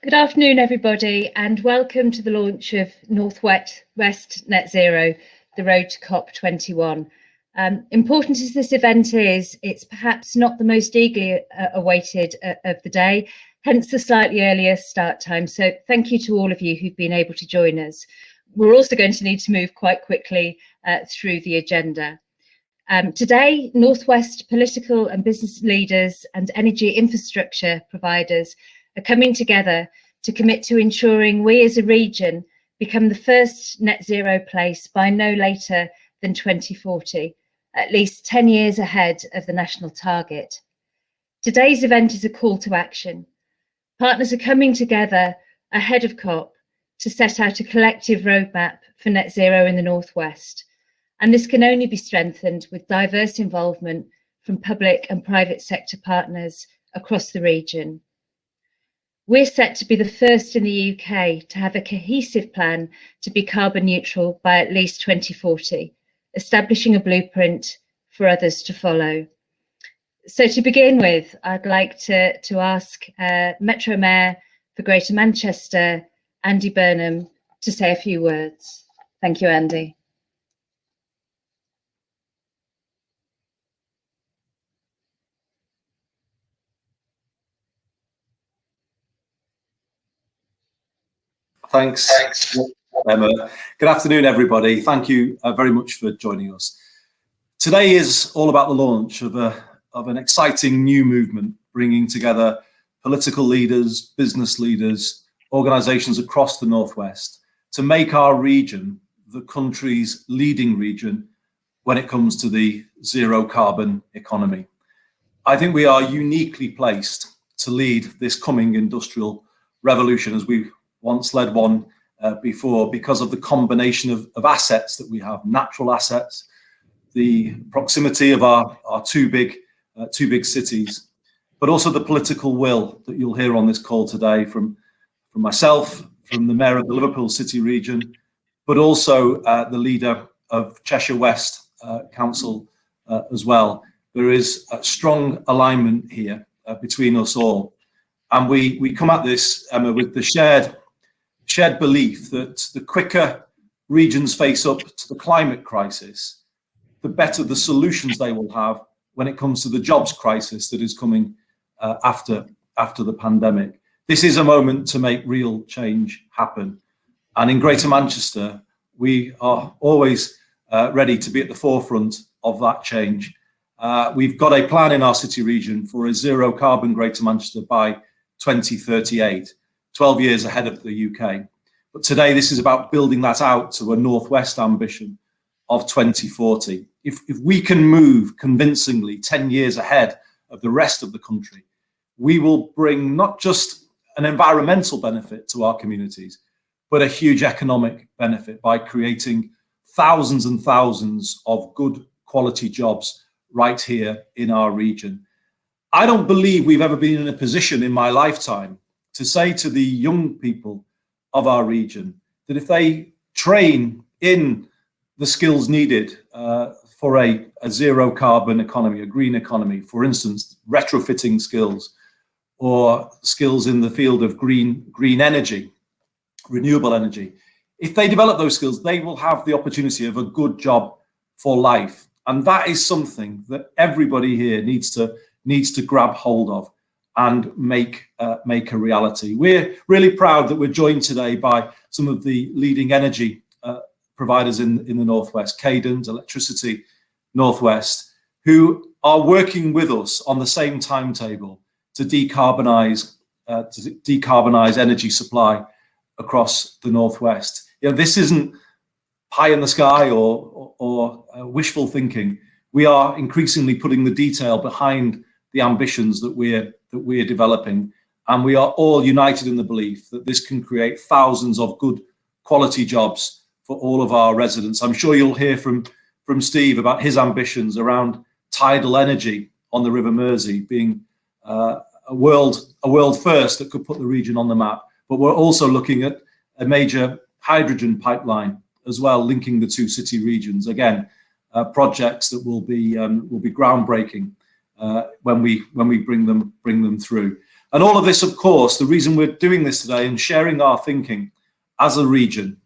Good afternoon, everybody, and welcome to the launch of Northwest Net Zero, the road to COP21. Important as this event is, it's perhaps not the most eagerly awaited of the day, hence the slightly earlier start time. So thank you to all of you who've been able to join us. We're also going to need to move quite quickly through the agenda. Today, Northwest political and business leaders and energy infrastructure providers are coming together to commit to ensuring we as a region become the first net zero place by no later than 2040, at least 10 years ahead of the national target. Today's event is a call to action. Partners are coming together ahead of COP to set out a collective roadmap for net zero in the Northwest. And this can only be strengthened with diverse involvement from public and private sector partners across the region. We're set to be the first in the UK to have a cohesive plan to be carbon neutral by at least 2040, establishing a blueprint for others to follow. So to begin with, I'd like to ask Metro Mayor for Greater Manchester, Andy Burnham, to say a few words. Thank you, Andy. Thanks, Emma. Good afternoon, everybody. Thank you very much for joining us. Today is all about the launch of an exciting new movement, bringing together political leaders, business leaders, organisations across the Northwest to make our region the country's leading region when it comes to the zero carbon economy. I think we are uniquely placed to lead this coming industrial revolution, as we once led one before, because of the combination of assets that we have, natural assets, the proximity of our two big cities, but also the political will that you'll hear on this call today from myself, from the Mayor of the Liverpool City region, but also the leader of Cheshire West Council as well. There is a strong alignment here between us all. And we come at this, Emma, with the shared belief that the quicker regions face up to the climate crisis, the better the solutions they will have when it comes to the jobs crisis that is coming after the pandemic. This is a moment to make real change happen. And in Greater Manchester, we are always ready to be at the forefront of that change. We've got a plan in our city region for a zero carbon Greater Manchester by 2038. 12 years ahead of the UK. But today, this is about building that out to a Northwest ambition of 2040. If we can move convincingly 10 years ahead of the rest of the country, we will bring not just an environmental benefit to our communities, but a huge economic benefit by creating thousands and thousands of good quality jobs right here in our region. I don't believe we've ever been in a position in my lifetime to say to the young people of our region that if they train in the skills needed for a zero carbon economy, a green economy, for instance, retrofitting skills or skills in the field of green energy, renewable energy, if they develop those skills, they will have the opportunity of a good job for life. And that is something that everybody here needs to grab hold of and make a reality. We're really proud that we're joined today by some of the leading energy providers in the Northwest, Cadent, Electricity Northwest, who are working with us on the same timetable to decarbonize energy supply across the Northwest. You know, this isn't pie in the sky or wishful thinking. We are increasingly putting the detail behind the ambitions that we're developing, and we are all united in the belief that this can create thousands of good quality jobs for all of our residents. I'm sure you'll hear from Steve about his ambitions around tidal energy on the River Mersey being a world first that could put the region on the map. But we're also looking at a major hydrogen pipeline as well, linking the two city regions. Again, projects that will be groundbreaking when we bring them through. And all of this, of course, the reason we're doing this today and sharing our thinking as a region,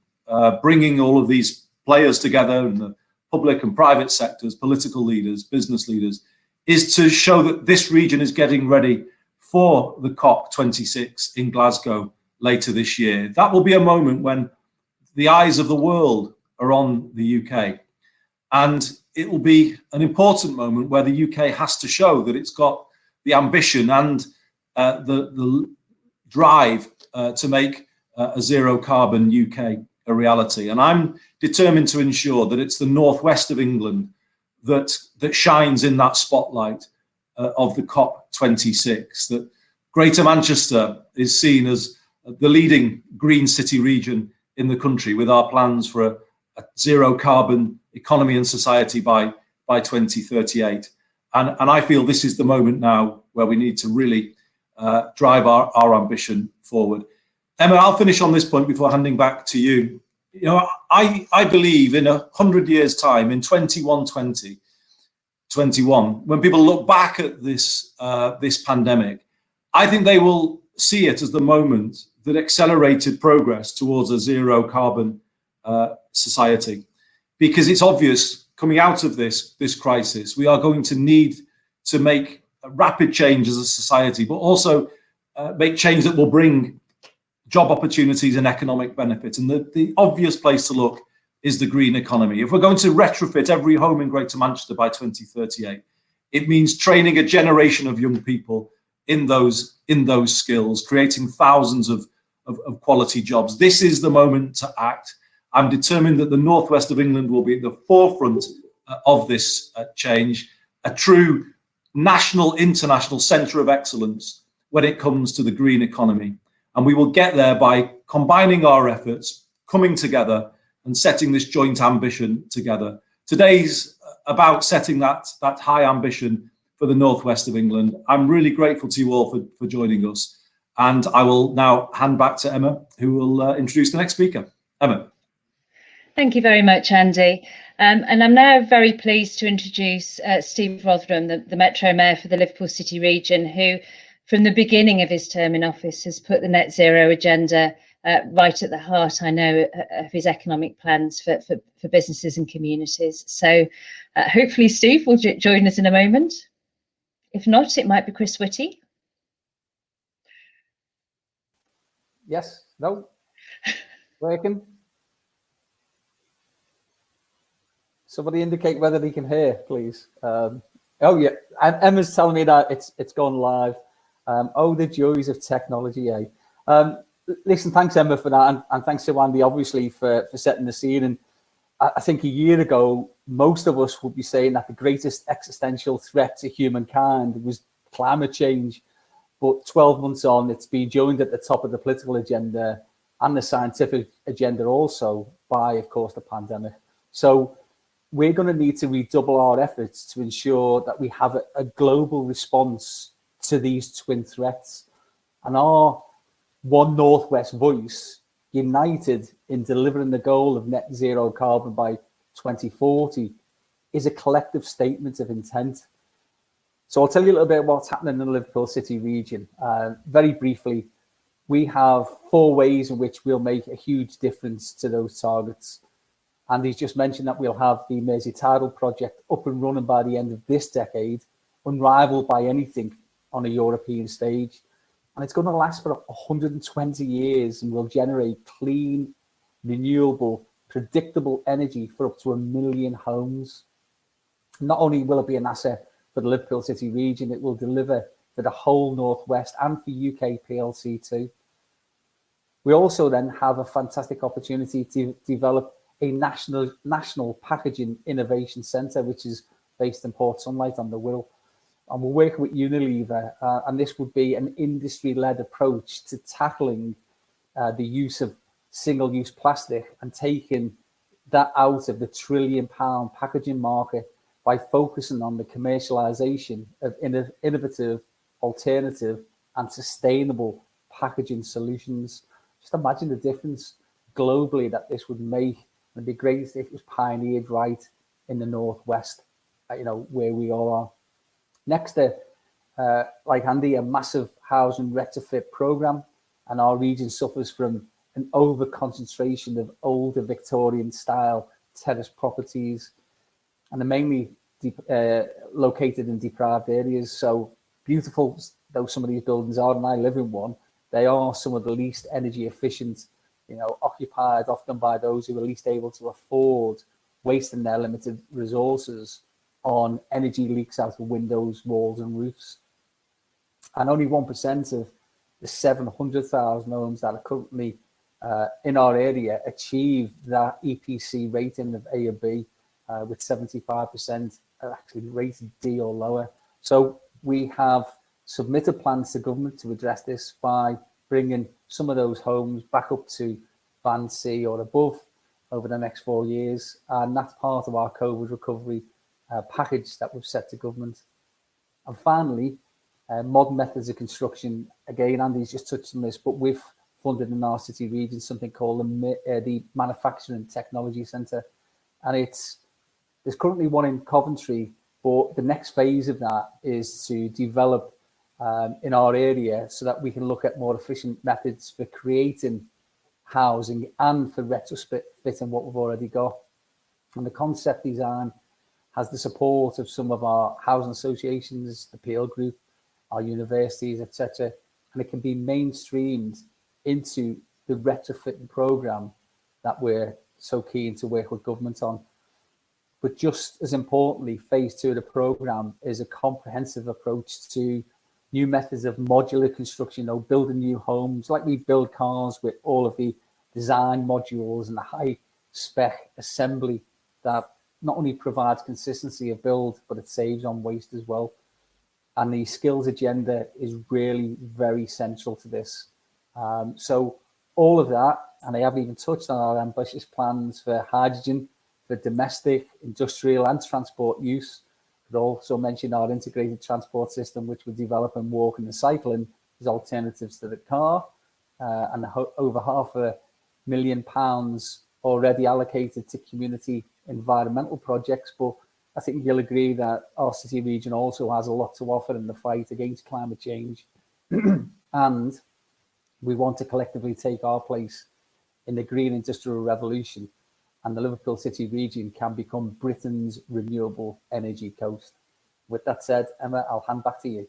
bringing all of these players together in the public and private sectors, political leaders, business leaders, is to show that this region is getting ready for the COP26 in Glasgow later this year. That will be a moment when the eyes of the world are on the UK. And it will be an important moment where the UK has to show that it's got the ambition and the drive to make a zero carbon UK a reality. And I'm determined to ensure that it's the northwest of England that shines in that spotlight of the COP26, that Greater Manchester is seen as the leading green city region in the country with our plans for a zero carbon economy and society by 2038. And I feel this is the moment now where we need to really drive our ambition forward. Emma, I'll finish on this point before handing back to you. You know, I believe in 100 years' time, in 21, when people look back at this this pandemic, I think they will see it as the moment that accelerated progress towards a zero carbon society, because it's obvious coming out of this crisis, we are going to need to make a rapid change as a society, but also make change that will bring job opportunities and economic benefits. And the obvious place to look is the green economy. If we're going to retrofit every home in Greater Manchester by 2038, it means training a generation of young people in those skills, creating thousands of quality jobs. This is the moment to act. I'm determined that the northwest of England will be at the forefront of this change, a true national, international centre of excellence when it comes to the green economy. And we will get there by combining our efforts, coming together and setting this joint ambition together. Today's about setting that high ambition for the northwest of England. I'm really grateful to you all for joining us. And I will now hand back to Emma, who will introduce the next speaker. Emma. Thank you very much, Andy. And I'm now very pleased to introduce Steve Rotherham, the Metro Mayor for the Liverpool City region, who from the beginning of his term in office has put the net zero agenda right at the heart, I know, of his economic plans for businesses and communities. So hopefully Steve will join us in a moment. If not, it might be Chris Whitty. Yes, no, working. Somebody indicate whether they can hear, please. Oh yeah, Emma's telling me that it's gone live. Oh, the joys of technology, eh? Listen, thanks Emma for that, and thanks to Andy obviously for setting the scene. And I think a year ago, most of us would be saying that the greatest existential threat to humankind was climate change. But 12 months on, it's been joined at the top of the political agenda and the scientific agenda also by, of course, the pandemic. So we're going to need to redouble our efforts to ensure that we have a global response to these twin threats. And our One Northwest voice, united in delivering the goal of net zero carbon by 2040, is a collective statement of intent. So I'll tell you a little bit about what's happening in the Liverpool City region. Very briefly, we have 4 ways in which we'll make a huge difference to those targets. Andy's just mentioned that we'll have the Tidal project up and running by the end of this decade, unrivaled by anything on a European stage. And it's going to last for 120 years and will generate clean, renewable, predictable energy for up to 1 million homes. Not only will it be an asset for the Liverpool City region, it will deliver for the whole Northwest and for UK PLC too. We also then have a fantastic opportunity to develop a national packaging innovation centre, which is based in Port Sunlight on the Wirral. And we're working with Unilever, and this would be an industry-led approach to tackling the use of single-use plastic and taking that out of the £1 trillion packaging market by focusing on the commercialisation of innovative, alternative and sustainable packaging solutions. Just imagine the difference globally that this would make. It'd be great if it was pioneered right in the Northwest, you know, where we all are. Next, like Andy, a massive housing retrofit programme, and our region suffers from an over concentration of older Victorian style terrace properties, and they're mainly located in deprived areas. So beautiful though some of these buildings are, and I live in one, they are some of the least energy efficient, occupied often by those who are least able to afford wasting their limited resources on energy leaks out of windows, walls and roofs. And only 1% of the 700,000 homes that are currently in our area achieve that EPC rating of A or B, with 75% are actually rated D or lower. So we have submitted plans to government to address this by bringing some of those homes back up to Band C or above over the next 4 years. And that's part of our COVID recovery package that we've set to government. And finally, modern methods of construction. Again, Andy's just touched on this, but we've funded in our city region something called the Manufacturing Technology Centre. And there's currently one in Coventry, but the next phase of that is to develop in our area so that we can look at more efficient methods for creating housing and for retrofitting what we've already got. And the concept design has the support of some of our housing associations, the Peel Group, our universities, etc. And it can be mainstreamed into the retrofitting programme that we're so keen to work with government on. But just as importantly, phase 2 of the programme is a comprehensive approach to new methods of modular construction, building new homes, like we build cars with all of the design modules and the high spec assembly that not only provides consistency of build, but it saves on waste as well. And the skills agenda is really very central to this. So all of that, and I haven't even touched on our ambitious plans for hydrogen, for domestic, industrial and transport use. Could also mention our integrated transport system, which we're developing walking and cycling as alternatives to the car, and over £500,000 already allocated to community environmental projects. But I think you'll agree that our city region also has a lot to offer in the fight against climate change. And we want to collectively take our place in the green industrial revolution, and the Liverpool City region can become Britain's renewable energy coast. With that said, Emma, I'll hand back to you.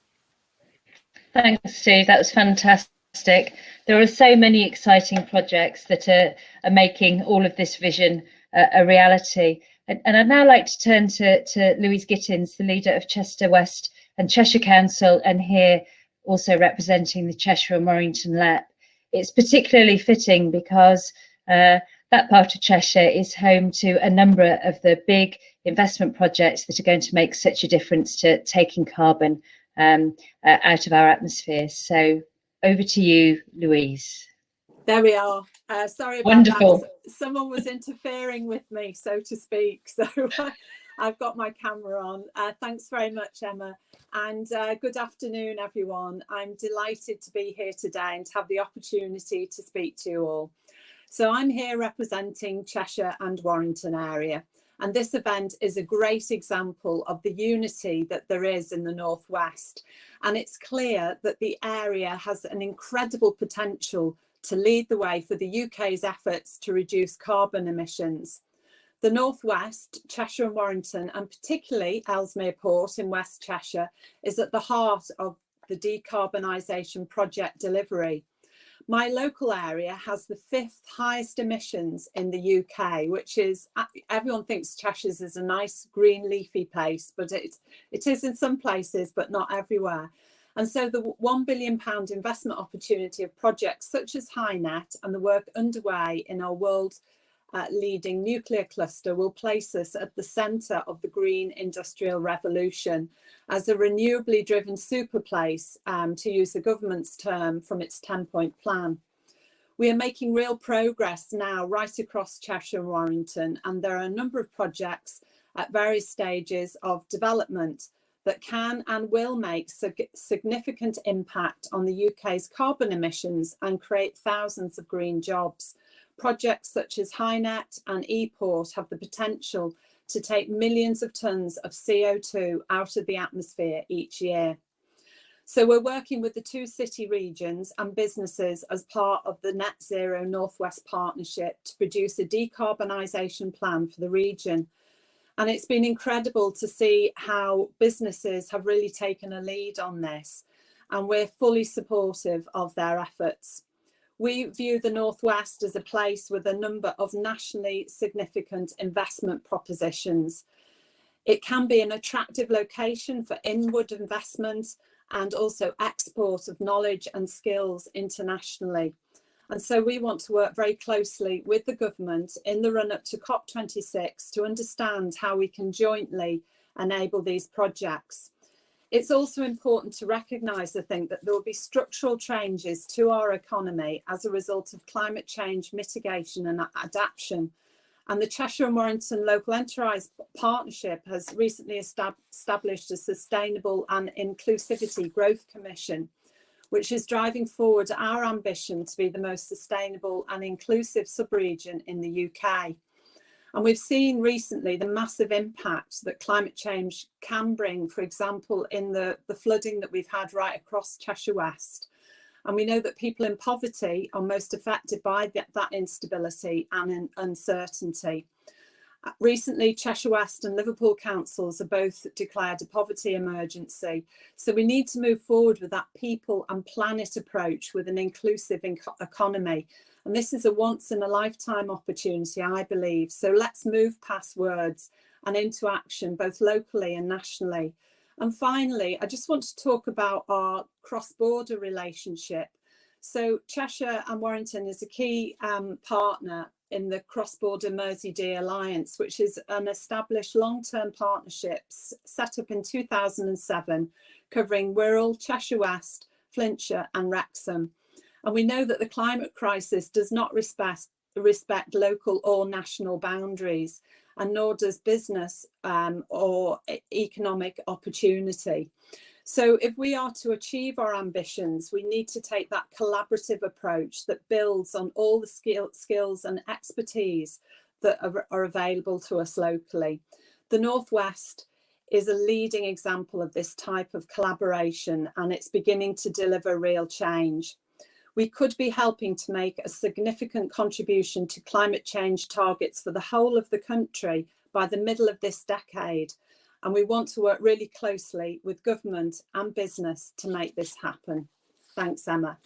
Thanks, Steve. That was fantastic. There are so many exciting projects that are making all of this vision a reality. And I'd now like to turn to Louise Gittins, the leader of Chester West and Cheshire Council, and here also representing the Cheshire and Warrington LEP. It's particularly fitting because that part of Cheshire is home to a number of the big investment projects that are going to make such a difference to taking carbon out of our atmosphere. So over to you, Louise. There we are. Sorry about Wonderful. that. Someone was interfering with me, so to speak. So I've got my camera on. Thanks very much, Emma. And good afternoon, everyone. I'm delighted to be here today and to have the opportunity to speak to you all. So I'm here representing Cheshire and Warrington area. And this event is a great example of the unity that there is in the Northwest. And it's clear that the area has an incredible potential to lead the way for the UK's efforts to reduce carbon emissions. The Northwest, Cheshire and Warrington, and particularly Ellesmere Port in West Cheshire, is at the heart of the decarbonisation project delivery. My local area has the 5th highest emissions in the UK, which is, everyone thinks Cheshire's is a nice green leafy place, but it is in some places, but not everywhere. And so the £1 billion investment opportunity of projects such as HyNet and the work underway in our world leading nuclear cluster will place us at the centre of the green industrial revolution as a renewably driven super place, to use the government's term from its 10-point plan. We are making real progress now right across Cheshire and Warrington, and there are a number of projects at various stages of development that can and will make significant impact on the UK's carbon emissions and create thousands of green jobs. Projects such as HyNet and ePort have the potential to take millions of tonnes of CO2 out of the atmosphere each year. So we're working with the 2 city regions and businesses as part of the Net Zero Northwest Partnership to produce a decarbonisation plan for the region. And it's been incredible to see how businesses have really taken a lead on this, and we're fully supportive of their efforts. We view the Northwest as a place with a number of nationally significant investment propositions. It can be an attractive location for inward investment and also export of knowledge and skills internationally. And so we want to work very closely with the government in the run-up to COP26 to understand how we can jointly enable these projects. It's also important to recognise, I think, that there will be structural changes to our economy as a result of climate change mitigation and adaptation. And the Cheshire and Warrington Local Enterprise Partnership has recently established a Sustainable and Inclusivity Growth Commission, which is driving forward our ambition to be the most sustainable and inclusive sub-region in the UK. And we've seen recently the massive impact that climate change can bring, for example, in the flooding that we've had right across Cheshire West. And we know that people in poverty are most affected by that instability and uncertainty. Recently, Cheshire West and Liverpool councils have both declared a poverty emergency. So we need to move forward with that people and planet approach with an inclusive economy. And this is a once in a lifetime opportunity, I believe. So let's move past words and into action, both locally and nationally. And finally, I just want to talk about our cross-border relationship. So Cheshire and Warrington is a key partner in the Cross-Border Mersey-Dee Alliance, which is an established long-term partnership set up in 2007, covering Wirral, Cheshire West, Flintshire and Wrexham. And we know that the climate crisis does not respect local or national boundaries, and nor does business or economic opportunity. So if we are to achieve our ambitions, we need to take that collaborative approach that builds on all the skills and expertise that are available to us locally. The Northwest is a leading example of this type of collaboration, and it's beginning to deliver real change. We could be helping to make a significant contribution to climate change targets for the whole of the country by the middle of this decade. And we want to work really closely with government and business to make this happen. Thanks, Emma.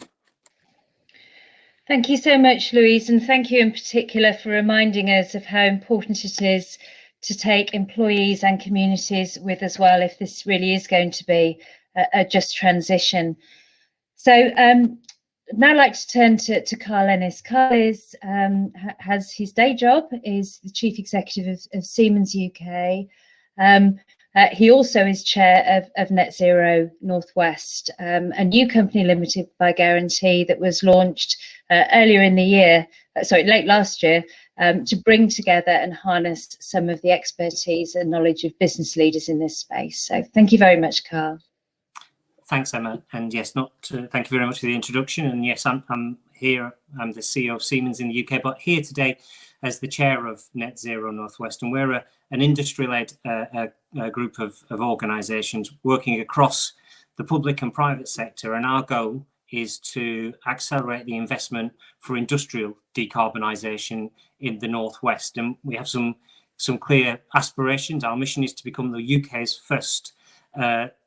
Thank you so much, Louise, and thank you in particular for reminding us of how important it is to take employees and communities with as well, if this really is going to be a just transition. So now I'd like to turn to Carl Ennis. Carl has his day job, is the Chief Executive of Siemens UK. He also is chair of Net Zero Northwest, a new company limited by guarantee that was launched earlier in the year, late last year, to bring together and harness some of the expertise and knowledge of business leaders in this space. So thank you very much, Carl. Thanks, Emma. And yes, thank you very much for the introduction. And yes, I'm here. I'm the CEO of Siemens in the UK, but here today as the chair of Net Zero Northwest. And we're an industry-led group of organisations working across the public and private sector. And our goal is to accelerate the investment for industrial decarbonisation in the Northwest. And we have some clear aspirations. Our mission is to become the UK's first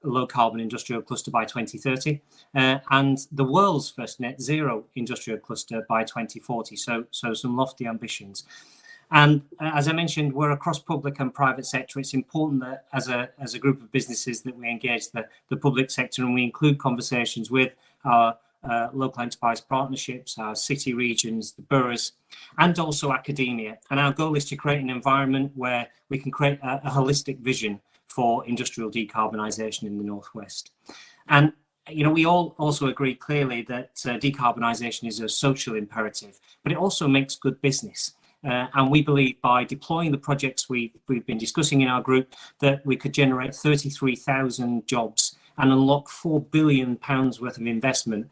low carbon industrial cluster by 2030 and the world's first net zero industrial cluster by 2040. So some lofty ambitions. And as I mentioned, we're across public and private sector. It's important that as a group of businesses that we engage the public sector, and we include conversations with our local enterprise partnerships, our city regions, the boroughs, and also academia. And our goal is to create an environment where we can create a holistic vision for industrial decarbonisation in the Northwest. And we all also agree clearly that decarbonisation is a social imperative, but it also makes good business. And we believe by deploying the projects we've been discussing in our group that we could generate 33,000 jobs and unlock £4 billion worth of investment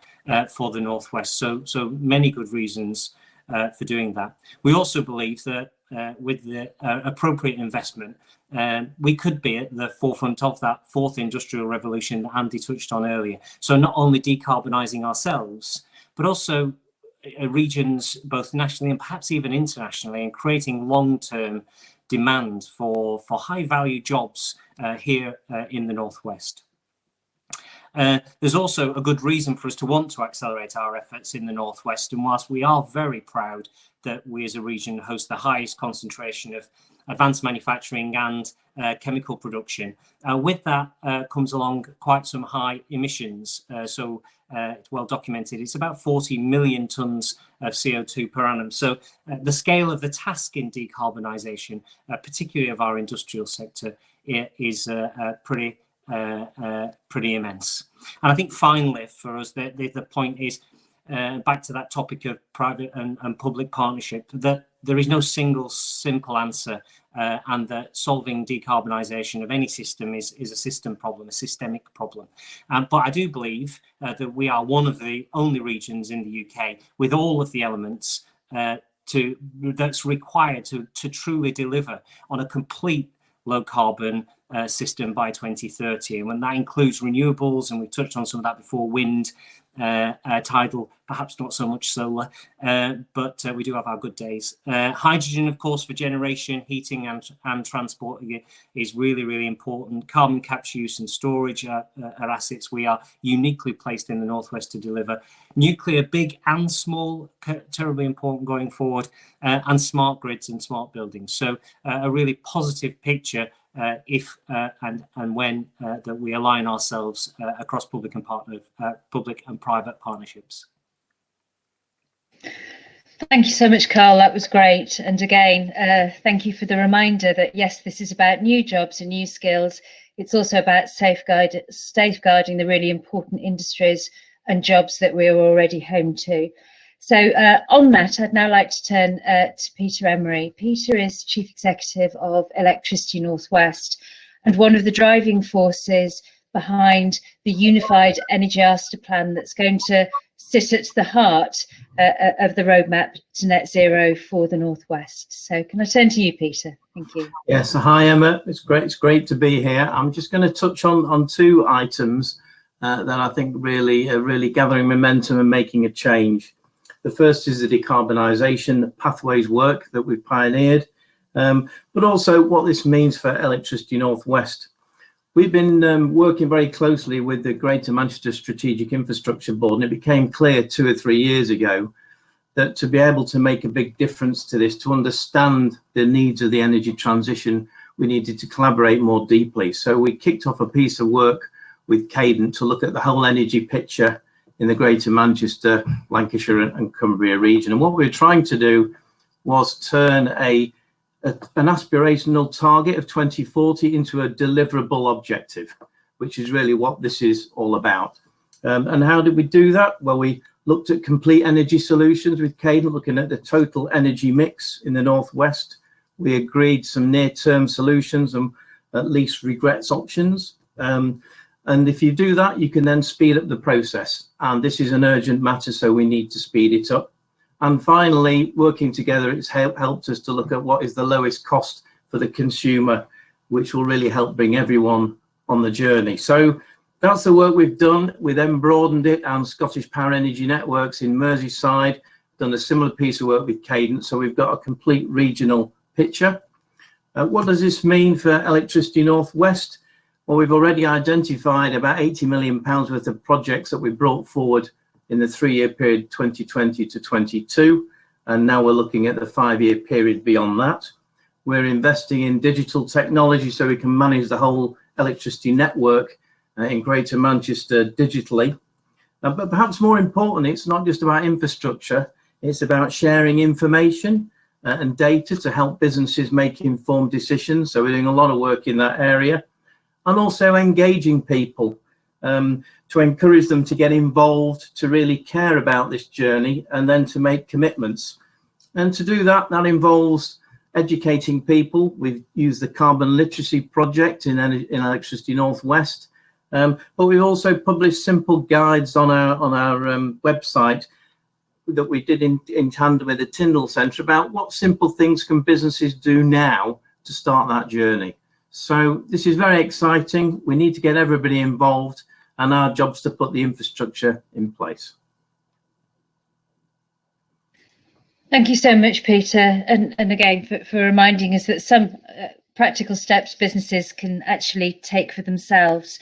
for the Northwest. So many good reasons for doing that. We also believe that with the appropriate investment, we could be at the forefront of that fourth industrial revolution that Andy touched on earlier. So not only decarbonising ourselves, but also regions both nationally and perhaps even internationally, and creating long-term demand for high-value jobs here in the Northwest. There's also a good reason for us to want to accelerate our efforts in the Northwest, and whilst we are very proud that we as a region host the highest concentration of advanced manufacturing and chemical production, with that comes along quite some high emissions. So it's well documented, it's about 40 million tonnes of CO2 per annum. So the scale of the task in decarbonisation, particularly of our industrial sector, is pretty immense. And I think finally for us, the point is, back to that topic of private and public partnership, that there is no single simple answer, and that solving decarbonisation of any system is a system problem, a systemic problem. But I do believe that we are one of the only regions in the UK with all of the elements that's required to truly deliver on a complete low carbon system by 2030. And when that includes renewables, and we touched on some of that before, wind, tidal, perhaps not so much solar, but we do have our good days. Hydrogen, of course, for generation, heating and transport is really, really important. Carbon capture, use and storage are assets we are uniquely placed in the Northwest to deliver. Nuclear, big and small, terribly important going forward, and smart grids and smart buildings. So a really positive picture if and when that we align ourselves across public and private partnerships. Thank you so much, Carl. That was great. And again, thank you for the reminder that yes, this is about new jobs and new skills. It's also about safeguarding the really important industries and jobs that we're already home to. So on that, I'd now like to turn to Peter Emery. Peter is Chief Executive of Electricity Northwest and one of the driving forces behind the Unified Energy Master Plan that's going to sit at the heart of the roadmap to net zero for the Northwest. So can I turn to you, Peter? Thank you. Yes, hi Emma. It's great to be here. I'm just going to touch on two items that I think really gathering momentum and making a change. The first is the Decarbonisation Pathways work that we've pioneered, but also what this means for Electricity Northwest. We've been working very closely with the Greater Manchester Strategic Infrastructure Board, and it became clear 2 or 3 years ago that to be able to make a big difference to this, to understand the needs of the energy transition, we needed to collaborate more deeply. So we kicked off a piece of work with Cadent to look at the whole energy picture in the Greater Manchester, Lancashire and Cumbria region. And what we were trying to do was turn an aspirational target of 2040 into a deliverable objective, which is really what this is all about. And how did we do that? Well, we looked at complete energy solutions with Cadent, looking at the total energy mix in the Northwest. We agreed some near-term solutions and at least regrets options. And if you do that, you can then speed up the process. And this is an urgent matter, so we need to speed it up. And finally, working together, it's helped us to look at what is the lowest cost for the consumer, which will really help bring everyone on the journey. So that's the work we've done. We then broadened it, and Scottish Power Energy Networks in Merseyside done a similar piece of work with Cadent. So we've got a complete regional picture. What does this mean for Electricity Northwest? Well, we've already identified about £80 million worth of projects that we brought forward in the 3-year period 2020 to 22, and now we're looking at the 5-year period beyond that. We're investing in digital technology so we can manage the whole electricity network in Greater Manchester digitally. But perhaps more importantly, it's not just about infrastructure, it's about sharing information and data to help businesses make informed decisions. So we're doing a lot of work in that area. And also engaging people to encourage them to get involved, to really care about this journey, and then to make commitments. And to do that, that involves educating people. We've used the Carbon Literacy Project in Electricity Northwest, but we've also published simple guides on our website that we did in tandem with the Tyndall Centre about what simple things can businesses do now to start that journey. So this is very exciting. We need to get everybody involved, and our job's to put the infrastructure in place. Thank you so much, Peter, and again for reminding us that some practical steps businesses can actually take for themselves.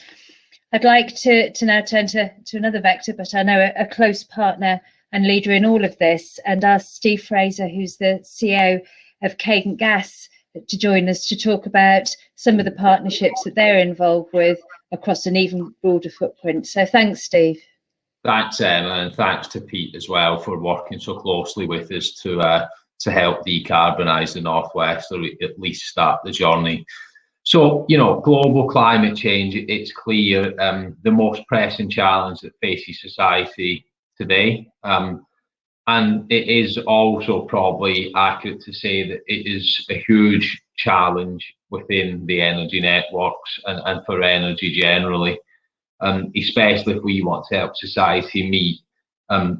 I'd like to now turn to another vector, but I know a close partner and leader in all of this, and ask Steve Fraser, who's the CEO of Cadent Gas, to join us to talk about some of the partnerships that they're involved with across an even broader footprint. So thanks, Steve. Thanks, Emma, and thanks to Pete as well for working so closely with us to help decarbonise the Northwest, or at least start the journey. So, you know, global climate change, it's clear the most pressing challenge that faces society today. And it is also probably accurate to say that it is a huge challenge within the energy networks and for energy generally. Especially if we want to help society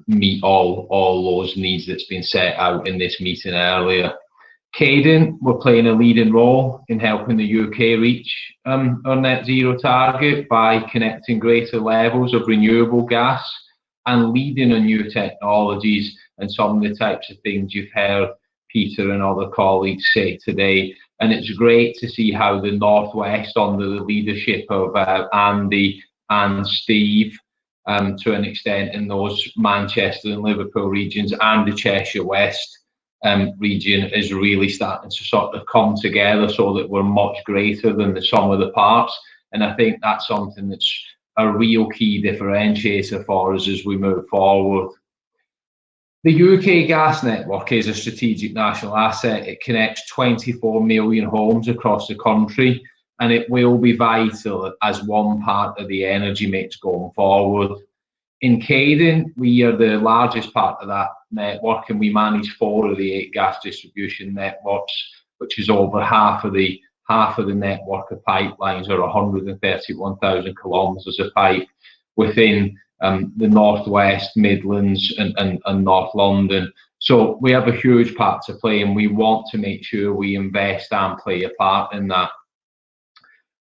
meet all those needs that's been set out in this meeting earlier. Cadent, we're playing a leading role in helping the UK reach our net zero target by connecting greater levels of renewable gas and leading on new technologies and some of the types of things you've heard Peter and other colleagues say today. And it's great to see how the Northwest, under the leadership of Andy and Steve, to an extent in those Manchester and Liverpool regions, and the Cheshire West region, is really starting to sort of come together so that we're much greater than the sum of the parts. And I think that's something that's a real key differentiator for us as we move forward. The UK gas network is a strategic national asset. It connects 24 million homes across the country, and it will be vital as one part of the energy mix going forward. In Cadent, we are the largest part of that network, and we manage 4 of the 8 gas distribution networks, which is over half of the network of pipelines, or 131,000 kilometres of pipe within the Northwest, Midlands and North London. So we have a huge part to play, and we want to make sure we invest and play a part in that.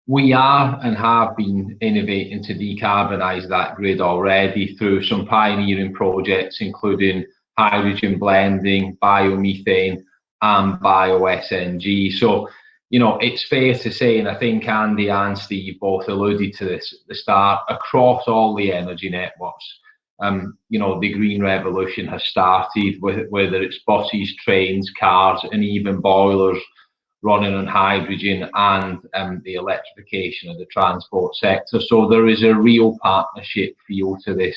We are and have been innovating to decarbonise that grid already through some pioneering projects, including hydrogen blending, biomethane and bio-SNG. So, you know, it's fair to say, and I think Andy and Steve both alluded to this at the start, across all the energy networks, you know, the green revolution has started, whether it's buses, trains, cars and even boilers running on hydrogen, and the electrification of the transport sector. So there is a real partnership feel to this.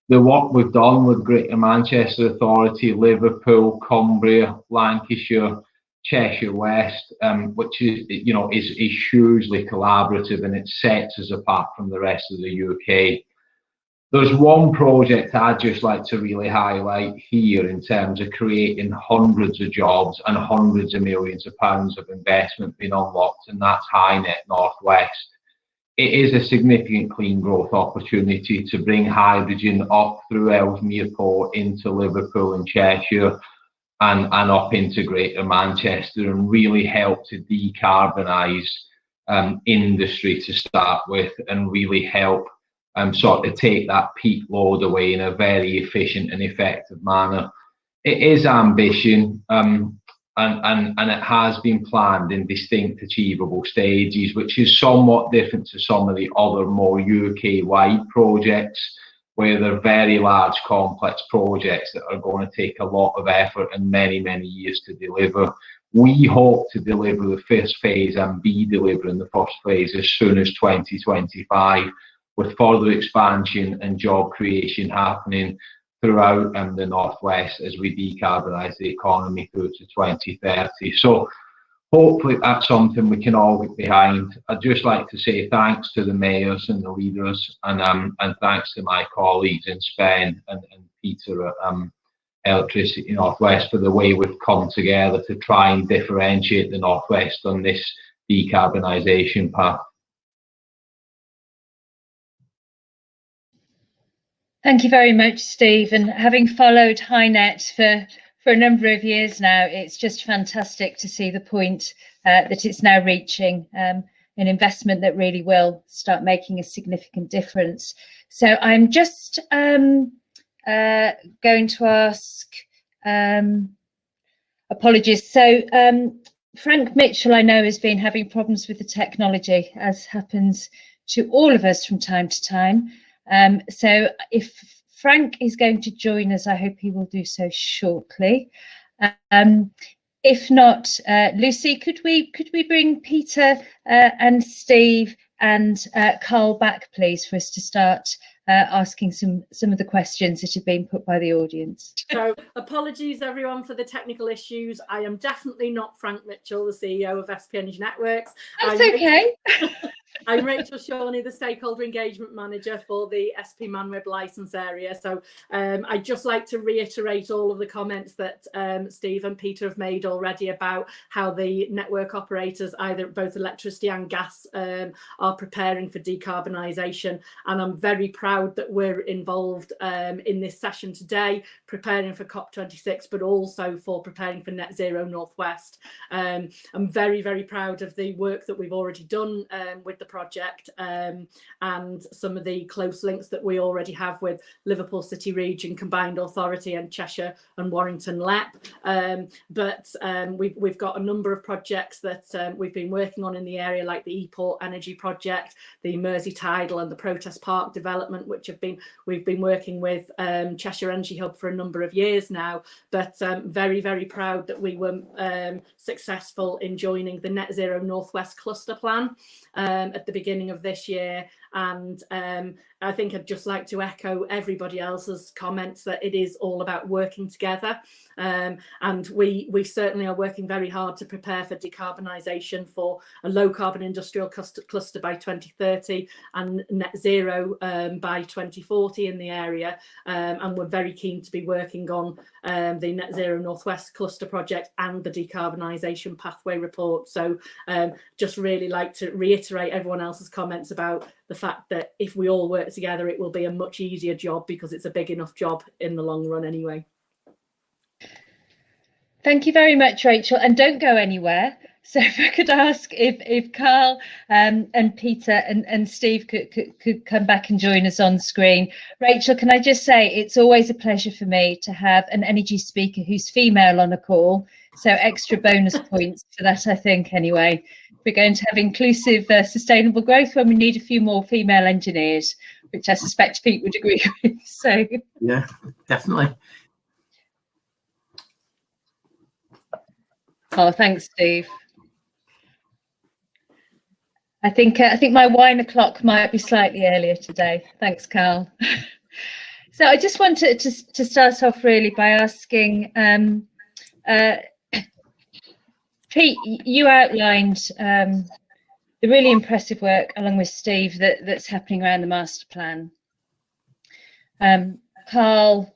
The work we've done with Greater Manchester Authority, Liverpool, Cumbria, Lancashire, Cheshire West, which is, you know, is hugely collaborative, and it sets us apart from the rest of the UK. There's one project I'd just like to really highlight here in terms of creating hundreds of jobs and hundreds of millions of pounds of investment being unlocked, and that's HyNet Northwest. It is a significant clean growth opportunity to bring hydrogen up through Ellesmere Port into Liverpool and Cheshire and up into Greater Manchester, and really help to decarbonise industry to start with, and really help sort of take that peak load away in a very efficient and effective manner. It is ambition, and it has been planned in distinct achievable stages, which is somewhat different to some of the other more UK-wide projects, where they're very large, complex projects that are going to take a lot of effort and many, many years to deliver. We hope to deliver the first phase and be delivering the first phase as soon as 2025, with further expansion and job creation happening throughout the Northwest as we decarbonise the economy through to 2030. So hopefully that's something we can all get behind. I'd just like to say thanks to the mayors and the leaders, and thanks to my colleagues in Spain and Peter at Electricity Northwest for the way we've come together to try and differentiate the Northwest on this decarbonisation path. Thank you very much, Steve. And having followed HyNet for a number of years now, it's just fantastic to see the point that it's now reaching, an investment that really will start making a significant difference. So I'm just going to ask, apologies. So Frank Mitchell, I know, has been having problems with the technology, as happens to all of us from time to time. So if Frank is going to join us, I hope he will do so shortly. If not, Lucy, could we bring Peter and Steve and Carl back, please, for us to start asking some of the questions that have been put by the audience. So apologies everyone for the technical issues. I am definitely not Frank Mitchell, the CEO of SP Energy Networks. That's okay. I'm Rachel Shawnee, the Stakeholder Engagement Manager for the SP ManWeb licence area. So I'd just like to reiterate all of the comments that Steve and Peter have made already about how the network operators, either both electricity and gas, are preparing for decarbonisation. And I'm very proud that we're involved in this session today, preparing for COP26, but also for preparing for Net Zero Northwest. I'm very, very proud of the work that we've already done with the project and some of the close links that we already have with Liverpool City Region Combined Authority and Cheshire and Warrington LEP. But we've got a number of projects that we've been working on in the area, like the ePort Energy project, the Mersey Tidal and the Protest Park development, which we've been working with Cheshire Energy Hub for a number of years now. But very, very proud that we were successful in joining the Net Zero Northwest Cluster Plan at the beginning of this year. And I think I'd just like to echo everybody else's comments that it is all about working together. And we certainly are working very hard to prepare for decarbonisation, for a low carbon industrial cluster by 2030 and net zero by 2040 in the area. And we're very keen to be working on the Net Zero Northwest Cluster project and the Decarbonisation Pathway report. So just really like to reiterate everyone else's comments about the fact that if we all work together, it will be a much easier job, because it's a big enough job in the long run anyway. Thank you very much, Rachel, and don't go anywhere. So if I could ask if Carl and Peter and Steve could come back and join us on screen. Rachel, can I just say it's always a pleasure for me to have an energy speaker who's female on a call. So extra bonus points for that, I think, anyway. We're going to have inclusive sustainable growth when we need a few more female engineers, which I suspect Pete would agree with. So yeah, definitely. Oh, thanks, Steve. I think my wine o'clock might be slightly earlier today. Thanks, Carl. So I just wanted to start off really by asking, Pete, you outlined the really impressive work along with Steve that's happening around the master plan. Carl,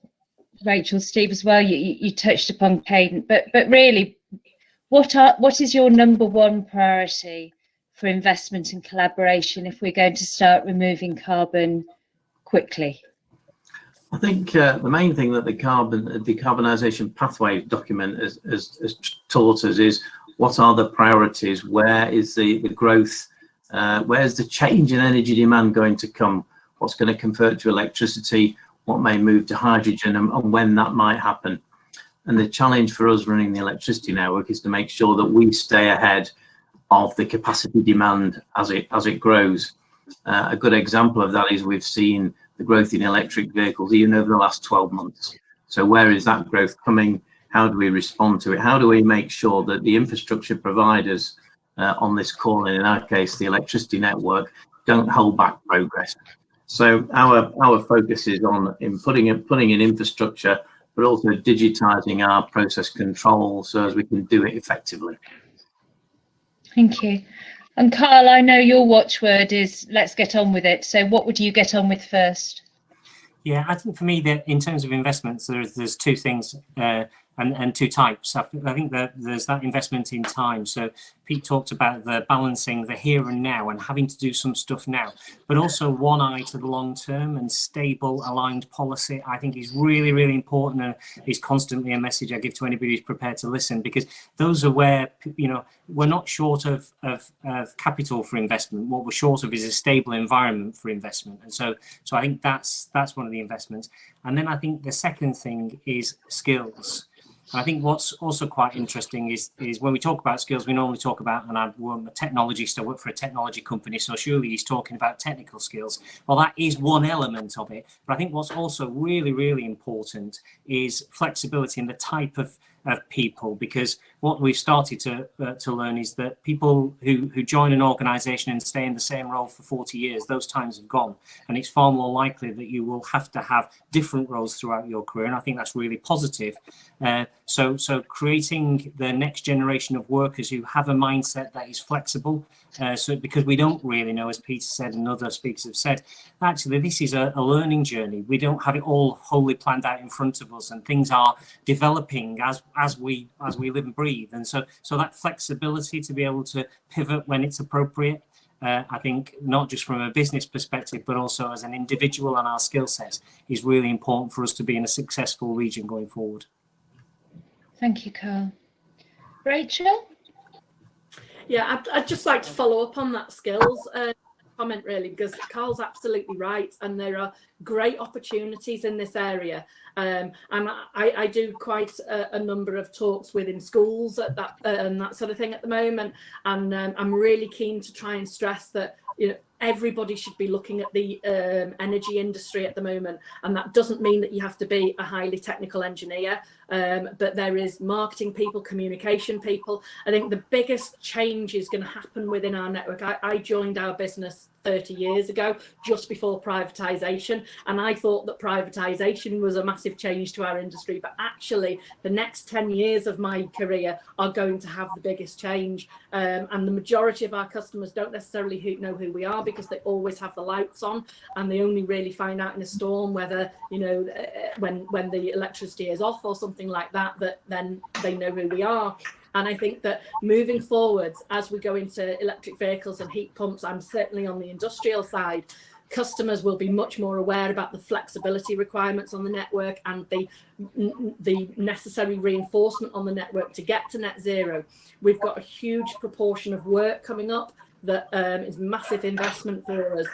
Rachel, Steve as well, you touched upon Cadent, but really, what is your number one priority for investment and collaboration if we're going to start removing carbon quickly? I think the main thing that the Decarbonisation Pathway document has taught us is what are the priorities, where is the growth, where's the change in energy demand going to come, what's going to convert to electricity, what may move to hydrogen, and when that might happen. And the challenge for us running the electricity network is to make sure that we stay ahead of the capacity demand as it grows. A good example of that is we've seen the growth in electric vehicles even over the last 12 months. So where is that growth coming? How do we respond to it? How do we make sure that the infrastructure providers on this call, and in our case the electricity network, don't hold back progress? So our focus is on putting in infrastructure, but also digitizing our process control so as we can do it effectively. Thank you. And Carl, I know your watchword is let's get on with it. So what would you get on with first? Yeah, I think for me that in terms of investments, there's two things. and two types. I think that there's that investment in time. So Pete talked about the balancing the here and now and having to do some stuff now, but also one eye to the long term, and stable aligned policy I think is really, really important, and is constantly a message I give to anybody who's prepared to listen, because those are where, you know, we're not short of capital for investment. What we're short of is a stable environment for investment. And so I think that's one of the investments. And then I think the second thing is skills. I think what's also quite interesting is when we talk about skills, we normally talk about, and I'm a technologist, I work for a technology company, so surely he's talking about technical skills. Well, that is one element of it. But I think what's also really, really important is flexibility in the type of people, because what we've started to learn is that people who join an organization and stay in the same role for 40 years, those times have gone, and it's far more likely that you will have to have different roles throughout your career, and I think that's really positive. So creating the next generation of workers who have a mindset that is flexible, so because we don't really know, as Peter said and other speakers have said, actually this is a learning journey. We don't have it all wholly planned out in front of us, and things are developing as we live and breathe. And so that flexibility to be able to pivot when it's appropriate, I think not just from a business perspective, but also as an individual and our skill sets, is really important for us to be in a successful region going forward. Thank you, Carl. Rachel? Yeah, I'd just like to follow up on that skills comment, really, because Carl's absolutely right, and there are great opportunities in this area. And I do quite a number of talks within schools at that and that sort of thing at the moment, and I'm really keen to try and stress that, you know, everybody should be looking at the energy industry at the moment, and that doesn't mean that you have to be a highly technical engineer, but there is marketing people, communication people. I think the biggest change is going to happen within our network. I joined our business 30 years ago, just before privatisation, and I thought that privatisation was a massive change to our industry, but actually the next 10 years of my career are going to have the biggest change, and the majority of our customers don't necessarily know who we are, because they always have the lights on, and they only really find out in a storm whether, you know, when the electricity is off or something like that, that then they know who we are. And I think that moving forwards, as we go into electric vehicles and heat pumps, I'm certainly on the industrial side, customers will be much more aware about the flexibility requirements on the network and the necessary reinforcement on the network to get to net zero. We've got a huge proportion of work coming up that is massive investment for us.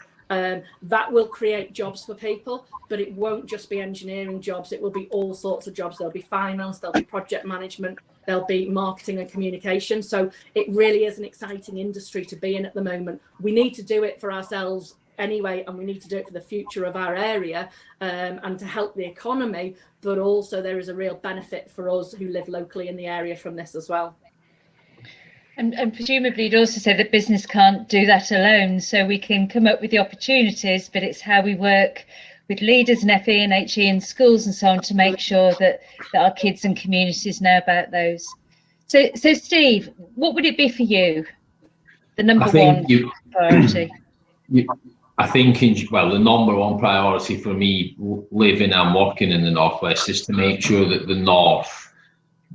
That will create jobs for people, but it won't just be engineering jobs, it will be all sorts of jobs. There'll be finance, there'll be project management, there'll be marketing and communication. So it really is an exciting industry to be in at the moment. We need to do it for ourselves anyway, and we need to do it for the future of our area, and to help the economy, but also there is a real benefit for us who live locally in the area from this as well. And presumably you'd also say that business can't do that alone, so we can come up with the opportunities, but it's how we work with leaders and FE and HE in schools and so on to make sure that our kids and communities know about those. So Steve, what would it be for you, the number one priority? I think, the number one priority for me, living and working in the Northwest, is to make sure that the North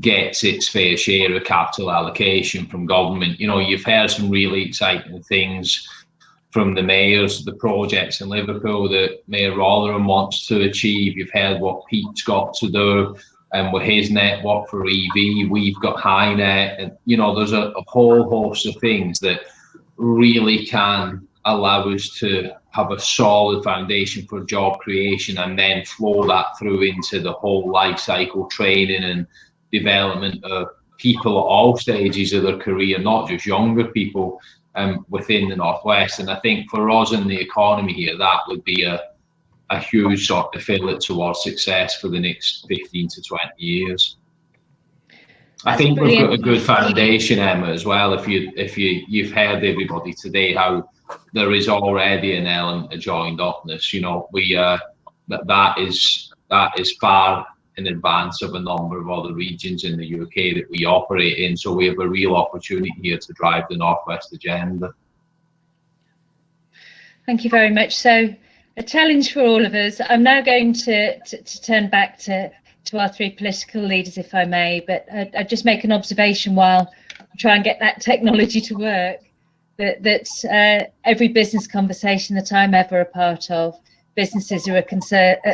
gets its fair share of capital allocation from government. You know, you've heard some really exciting things from the mayors, the projects in Liverpool that Mayor Rotherham wants to achieve. You've heard what Pete's got to do, and with his network for EV, we've got HyNet, and you know, there's a whole host of things that really can allow us to have a solid foundation for job creation, and then flow that through into the whole life cycle training and development of people at all stages of their career, not just younger people within the Northwest. And I think for us in the economy here, that would be a huge sort of fillip towards success for the next 15 to 20 years. I think we've got a good foundation, Emma, as well. If you've heard everybody today how there is already an element of joined upness. You know, that is far in advance of a number of other regions in the UK that we operate in. So we have a real opportunity here to drive the Northwest agenda. Thank you very much. So a challenge for all of us. I'm now going to turn back to to our three political leaders, if I may, but I'd just make an observation while I try and get that technology to work, that every business conversation that I'm ever a part of, businesses are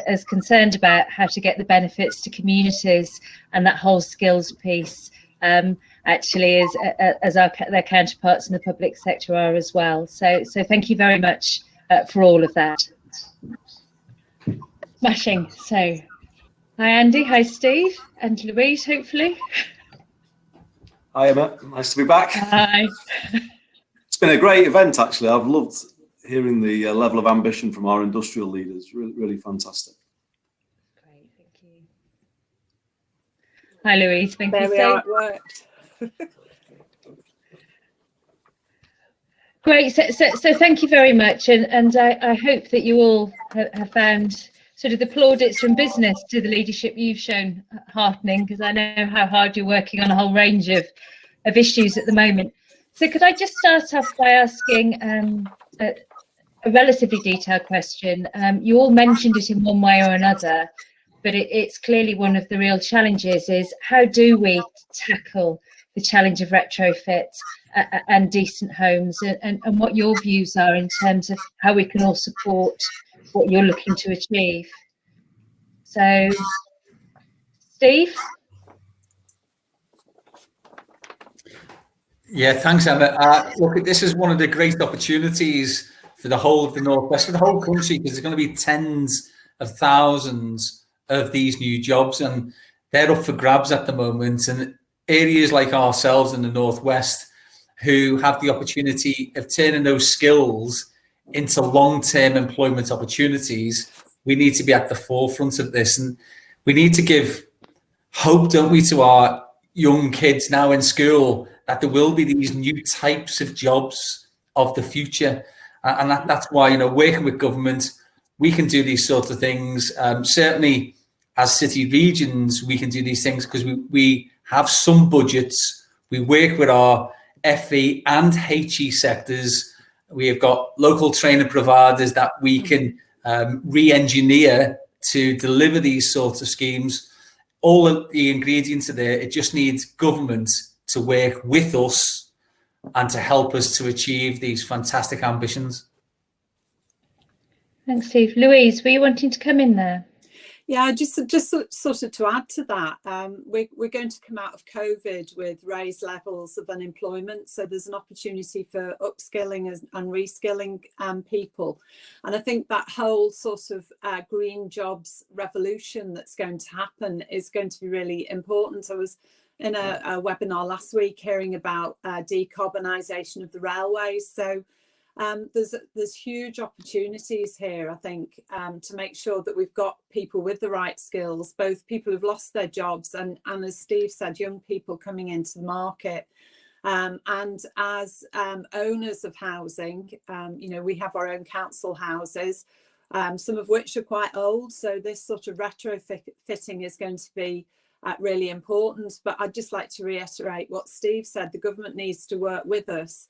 as concerned about how to get the benefits to communities and that whole skills piece, actually as their counterparts in the public sector are as well. So thank you very much for all of that. Smashing. So hi Andy, hi Steve, and Louise, hopefully. Hi Emma, nice to be back. Hi. It's been a great event, actually. I've loved hearing the level of ambition from our industrial leaders. Really, really fantastic. Great, thank you. Hi Louise, thank you. There we are at work. Great, so thank you very much, and I hope that you all have found sort of the plaudits from business to the leadership you've shown heartening, because I know how hard you're working on a whole range of issues at the moment. So could I just start off by asking a relatively detailed question? You all mentioned it in one way or another, but it's clearly one of the real challenges is how do we tackle the challenge of retrofit and decent homes, and what your views are in terms of how we can all support what you're looking to achieve. So, Steve? Yeah, thanks, Emma. Look, this is one of the great opportunities for the whole of the Northwest, for the whole country, because there's going to be tens of thousands of these new jobs, and they're up for grabs at the moment. And areas like ourselves in the Northwest, who have the opportunity of turning those skills into long-term employment opportunities, we need to be at the forefront of this. And we need to give hope, don't we, to our young kids now in school that there will be these new types of jobs of the future. And that's why, working with government, we can do these sorts of things. Certainly as city regions, we can do these things because we have some budgets. We work with our FE and HE sectors. We have got local training providers that we can re-engineer to deliver these sorts of schemes. All of the ingredients are there. It just needs government to work with us and to help us to achieve these fantastic ambitions. Thanks, Steve. Louise, were you wanting to come in there? Yeah, just sort of to add to that, we're going to come out of COVID with raised levels of unemployment. So there's an opportunity for upskilling and reskilling people. And I think that whole sort of green jobs revolution that's going to happen is going to be really important. I was in a webinar last week hearing about decarbonisation of the railways. So there's huge opportunities here, I think, to make sure that we've got people with the right skills, both people who've lost their jobs and as Steve said, young people coming into the market. And as owners of housing, we have our own council houses, some of which are quite old. So this sort of retrofitting is going to be really important. But I'd just like to reiterate what Steve said. The government needs to work with us.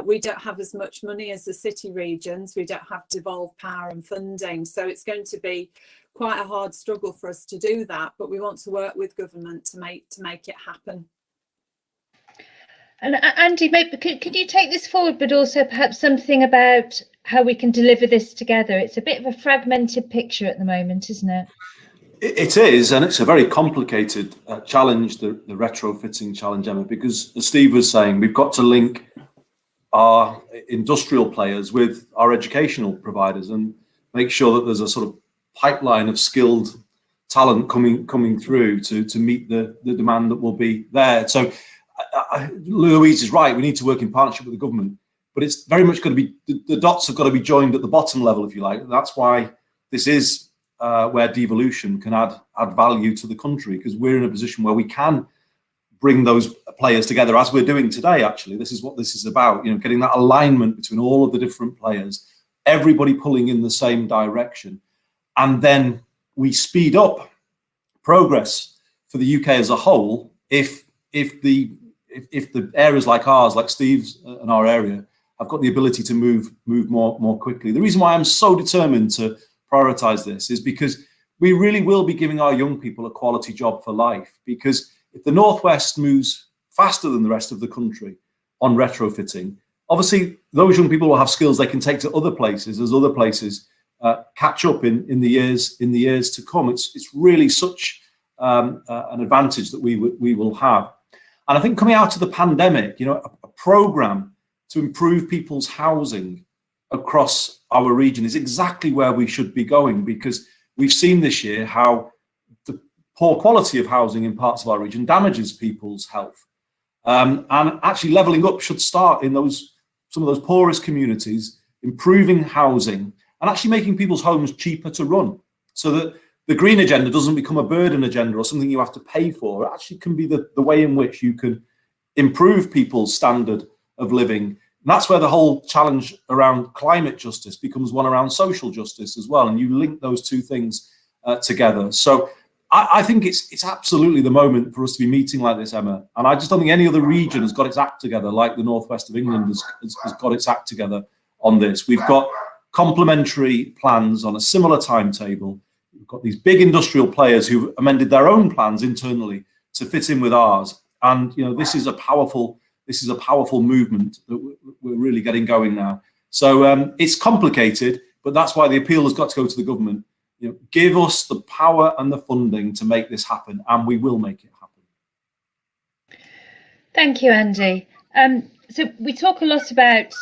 We don't have as much money as the city regions. We don't have devolved power and funding. So it's going to be quite a hard struggle for us to do that. But we want to work with government to make it happen. And Andy, maybe could you take this forward, but also perhaps something about how we can deliver this together? It's a bit of a fragmented picture at the moment, isn't it? It is, and it's a very complicated challenge, the retrofitting challenge, Emma, because as Steve was saying, we've got to link our industrial players with our educational providers and make sure that there's a sort of pipeline of skilled talent coming through to meet the demand that will be there. So Louise is right, we need to work in partnership with the government, but it's very much going to be, the dots have got to be joined at the bottom level, if you like. And that's why this is where devolution can add value to the country, because we're in a position where we can bring those players together, as we're doing today. Actually, this is what this is about, getting that alignment between all of the different players, everybody pulling in the same direction, and then we speed up progress for the UK as a whole if the areas like ours, like Steve's and our area, have got the ability to move more quickly. The reason why I'm so determined to prioritize this is because we really will be giving our young people a quality job for life, because if the Northwest moves faster than the rest of the country on retrofitting, obviously those young people will have skills they can take to other places as other places catch up in the years to come. It's really such an advantage that we will have. And I think coming out of the pandemic, a program to improve people's housing across our region is exactly where we should be going, because we've seen this year how the poor quality of housing in parts of our region damages people's health. And actually levelling up should start in some of those poorest communities, improving housing and actually making people's homes cheaper to run, so that the green agenda doesn't become a burden agenda or something you have to pay for. It actually can be the way in which you can improve people's standard of living. And that's where the whole challenge around climate justice becomes one around social justice as well. And you link those two things together. So I think it's absolutely the moment for us to be meeting like this, Emma. And I just don't think any other region has got its act together like the Northwest of England has got its act together on this. We've got complementary plans on a similar timetable. We've got these big industrial players who've amended their own plans internally to fit in with ours. And this is a powerful movement that we're really getting going now. So it's complicated, but that's why the appeal has got to go to the government. Give us the power and the funding to make this happen, and we will make it happen. Thank you, Andy. So we talk a lot about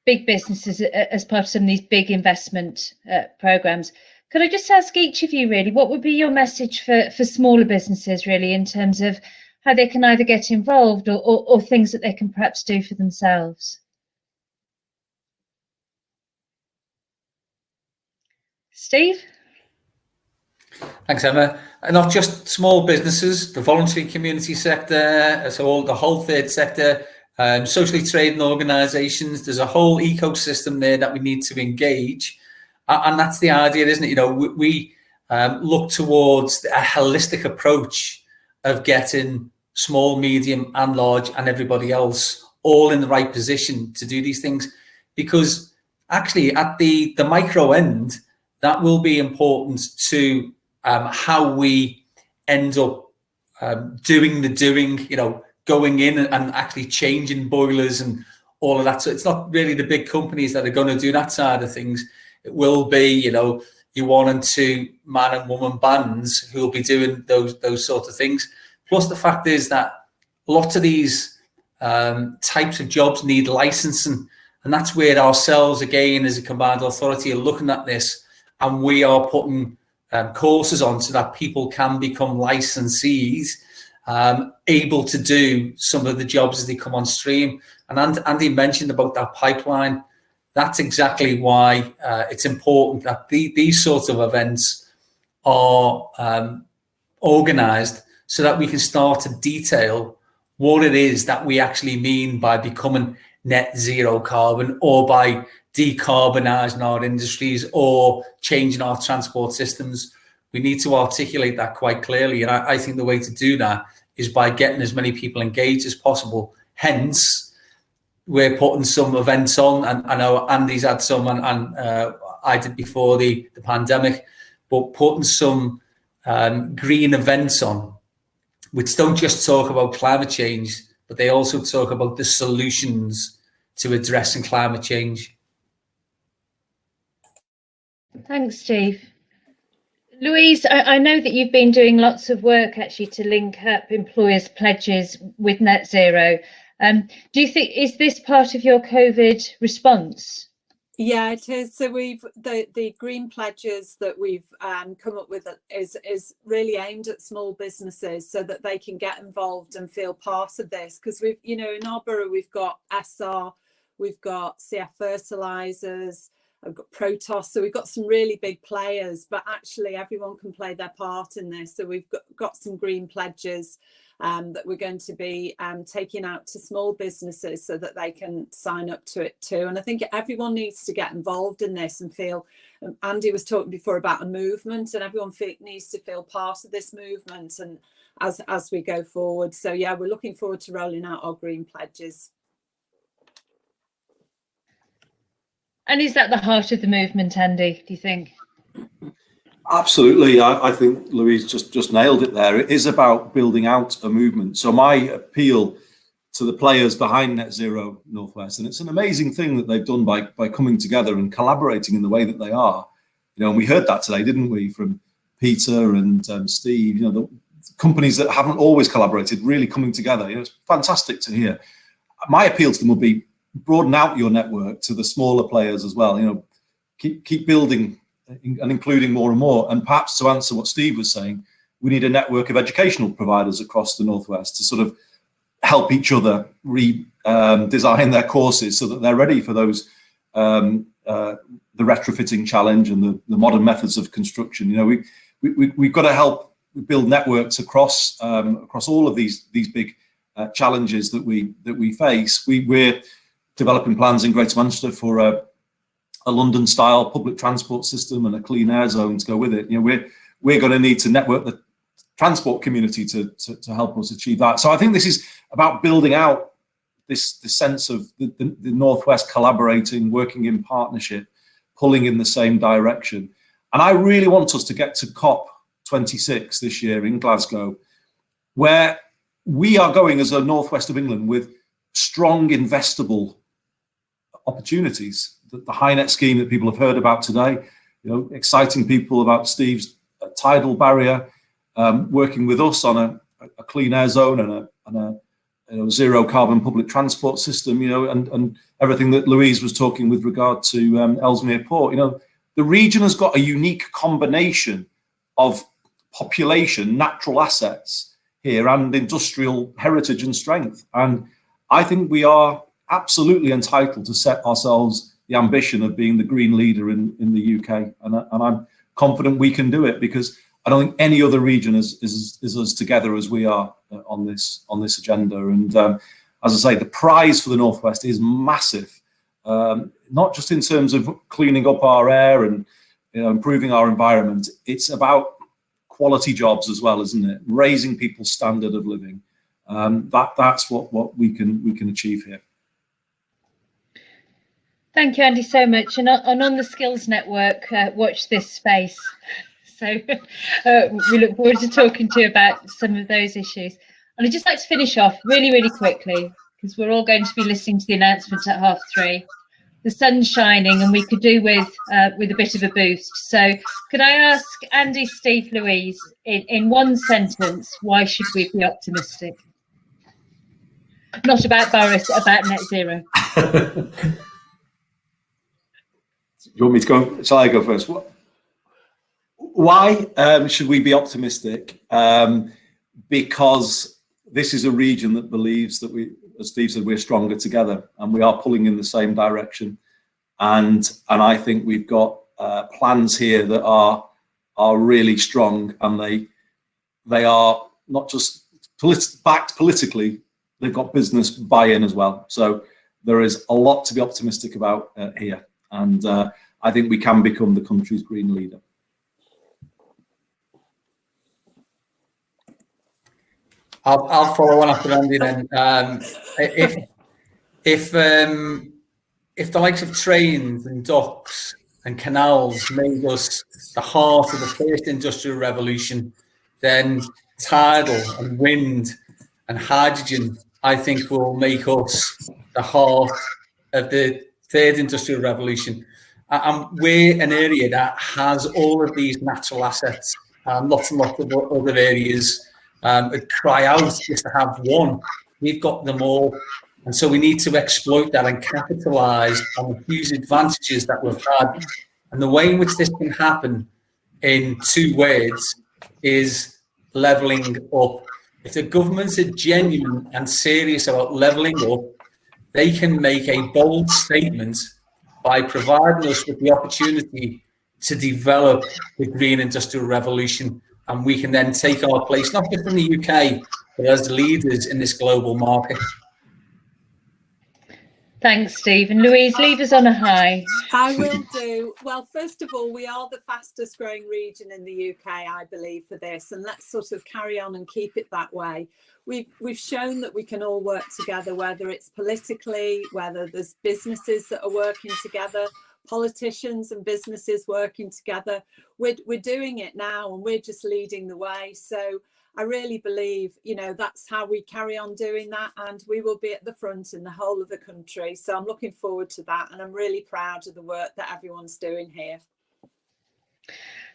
big businesses as part of some of these big investment programs. Could I just ask each of you, really, what would be your message for smaller businesses, really, in terms of how they can either get involved or things that they can perhaps do for themselves? Steve? Thanks, Emma. And not just small businesses, the voluntary community sector, so the whole third sector, socially trading organisations. There's a whole ecosystem there that we need to engage. And that's the idea, isn't it? We look towards a holistic approach of getting small, medium and large and everybody else all in the right position to do these things. Because actually at the micro end, that will be important to how we end up doing, going in and actually changing boilers and all of that. So it's not really the big companies that are going to do that side of things. It will be, your 1 and 2 man and woman bands who will be doing those sorts of things. Plus the fact is that lots of these types of jobs need licensing, and that's where ourselves again as a combined authority are looking at this. And we are putting courses on so that people can become licensees, able to do some of the jobs as they come on stream. And Andy mentioned about that pipeline. That's exactly why it's important that these sorts of events are organised so that we can start to detail what it is that we actually mean by becoming net zero carbon, or by decarbonising our industries, or changing our transport systems. We need to articulate that quite clearly. And I think the way to do that is by getting as many people engaged as possible. Hence, we're putting some events on, and I know Andy's had some, and I did before the pandemic, but putting some green events on, which don't just talk about climate change, but they also talk about the solutions to addressing climate change. Thanks, Steve. Louise, I know that you've been doing lots of work actually to link up employers' pledges with net zero. Do you think, is this part of your COVID response? Yeah, it is. So the green pledges that we've come up with is really aimed at small businesses so that they can get involved and feel part of this. Because we've, in our borough, we've got SR, we've got CF Fertilizers, I've got Protos, so we've got some really big players, but actually everyone can play their part in this. So we've got some green pledges that we're going to be taking out to small businesses so that they can sign up to it too. And I think everyone needs to get involved in this and feel, Andy was talking before about a movement, and everyone needs to feel part of this movement and as we go forward. So yeah, we're looking forward to rolling out our green pledges. And is that the heart of the movement, Andy, do you think? Absolutely. I think Louise just nailed it there. It is about building out a movement. So my appeal to the players behind Net Zero Northwest, and it's an amazing thing that they've done by coming together and collaborating in the way that they are. You know, and we heard that today, didn't we, from Peter and Steve, you know, the companies that haven't always collaborated really coming together. You know, it's fantastic to hear. My appeal to them would be broaden out your network to the smaller players as well. You know, keep building and including more and more. And perhaps to answer what Steve was saying, we need a network of educational providers across the Northwest to sort of help each other design their courses so that they're ready for those the retrofitting challenge and the modern methods of construction. You know, we've got to help build networks across all of these big challenges that we face. We're developing plans in Greater Manchester for a London-style public transport system and a clean air zone to go with it. You know, we're going to need to network the transport community to help us achieve that. So I think this is about building out this sense of the Northwest collaborating, working in partnership, pulling in the same direction. And I really want us to get to COP26 this year in Glasgow, where we are going as a Northwest of England with strong investable opportunities. The HyNet scheme that people have heard about today, you know, exciting people about Steve's tidal barrier, working with us on a clean air zone and a zero carbon public transport system, you know, and everything that Louise was talking with regard to Ellesmere Port. You know, the region has got a unique combination of population, natural assets here, and industrial heritage and strength. And I think we are absolutely entitled to set ourselves the ambition of being the green leader in the UK. And I'm confident we can do it, because I don't think any other region is as together as we are on this agenda. And as I say, the prize for the Northwest is massive, not just in terms of cleaning up our air and, you know, improving our environment. It's about quality jobs as well, isn't it? Raising people's standard of living. That's what we can achieve here. Thank you, Andy, so much. And on the Skills Network, watch this space. So we look forward to talking to you about some of those issues. And I'd just like to finish off really, really quickly, because we're all going to be listening to the announcement at 3:30. The sun's shining, and we could do with a bit of a boost. So could I ask Andy, Steve, Louise, in one sentence, why should we be optimistic? Not about Boris, about net zero. You want me to go? Shall I go first? Why should we be optimistic? Because this is a region that believes that we, as Steve said, we're stronger together, and we are pulling in the same direction. And I think we've got plans here that are really strong, and they are not just backed politically; they've got business buy-in as well. So there is a lot to be optimistic about here. And I think we can become the country's green leader. I'll follow on after Andy then. If the likes of trains and docks and canals made us the heart of the first industrial revolution, then tidal and wind and hydrogen, I think, will make us the heart of the third industrial revolution. And we're an area that has all of these natural assets, lots and lots of other areas that cry out just to have one. We've got them all. And so we need to exploit that and capitalize on the huge advantages that we've had. And the way in which this can happen, in 2 words, is levelling up. If the governments are genuine and serious about levelling up, they can make a bold statement by providing us with the opportunity to develop the green industrial revolution. And we can then take our place, not just in the UK, but as leaders in this global market. Thanks, Steve. And Louise, leave us on a high. I will do. Well, first of all, we are the fastest growing region in the UK, I believe, for this. And let's sort of carry on and keep it that way. We've shown that we can all work together, whether it's politically, whether there's businesses that are working together, politicians and businesses working together. We're doing it now, and we're just leading the way. So I really believe, you know, that's how we carry on doing that, and we will be at the front in the whole of the country. So I'm looking forward to that, and I'm really proud of the work that everyone's doing here.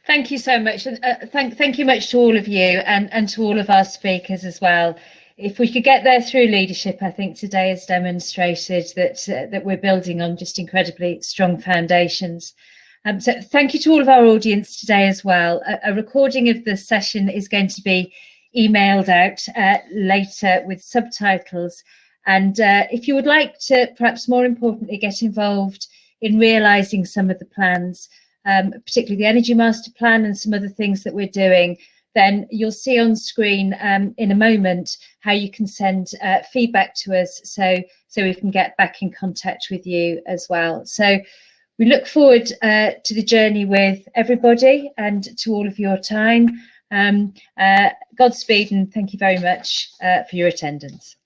Thank you so much, and thank you much to all of you, and to all of our speakers as well. If we could get there through leadership, I think today has demonstrated that we're building on just incredibly strong foundations. So thank you to all of our audience today as well. A recording of the session is going to be emailed out later with subtitles. And if you would like to, perhaps more importantly, get involved in realising some of the plans, particularly the Energy Master Plan and some other things that we're doing, then you'll see on screen in a moment how you can send feedback to us so we can get back in contact with you as well. So we look forward to the journey with everybody and to all of your time. Godspeed, and thank you very much for your attendance.